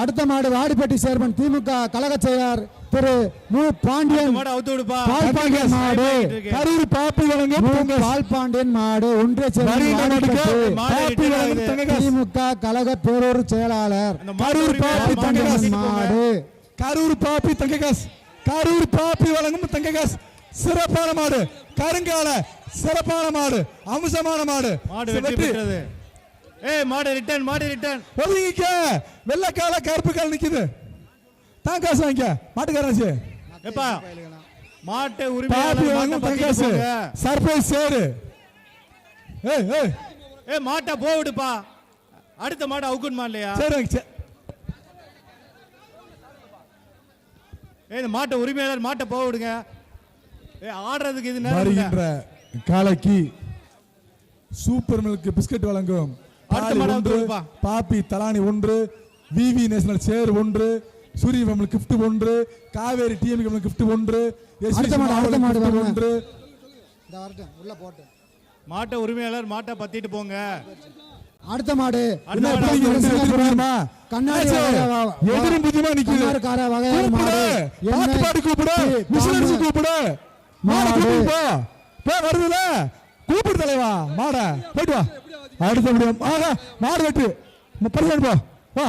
அடுத்த மாடு வாடிப்பட்டி சேர்மன் திமுக கழக செயலர் திரு மு பாண்டியன் மாடு கரூர் பாப்பி வழங்கும் பால் பாண்டியன் மாடு ஒன்றிய திமுக கழக பேரூர் செயலாளர் கரூர் பாப்பி தங்ககாஸ் மாடு கரூர் பாப்பி தங்ககாஸ் கரூர் பாப்பி வழங்கும் தங்ககாஸ் சிறப்பான மாடு கருங்கால சிறப்பான மாடு அம்சமான மாடு வெற்றி பெற்றது. மாடு ரிட்டர்ன் ஒதுங்கிக்க வெள்ளக்கால கருப்பு கால் நிக்குது தான் காசு வாங்கிக்க மாட்டுக்காரச்சு எப்பா மாட்டை உரிமையாளர் சர்ப்ரைஸ் சேரு மாட்டை போவிடுப்பா அடுத்த மாட்டை அவுக்கணுமா இல்லையா சரி மாட்டை உரிமையாளர் மாட்டை போக விடுங்க ஆடுறதுக்கு இது வருகின்ற காலைக்கு சூப்பர் மில்க் பிஸ்கட் வழங்கும் பாப்பி தலானி 1 விவி நேஷனல் சேர் 1 சூரிய கிஃப்ட் 1 காவேரி டிஎம் கிஃப்ட் 1 மாட்டை உரிமையாளர் மாட்டை பத்திட்டு போங்க. அடுத்த மாடு கண்ணாடி எதிரும் புதியமா நிக்குது கூப்பிடு மிஷினரி கூப்பிடு மாட கூப்பிடு போ வருதுல கூப்பிடு தலைவா மாட போயிட்டு வா அடுத்த முடியும் மாடு வெட்டு 30 போ வா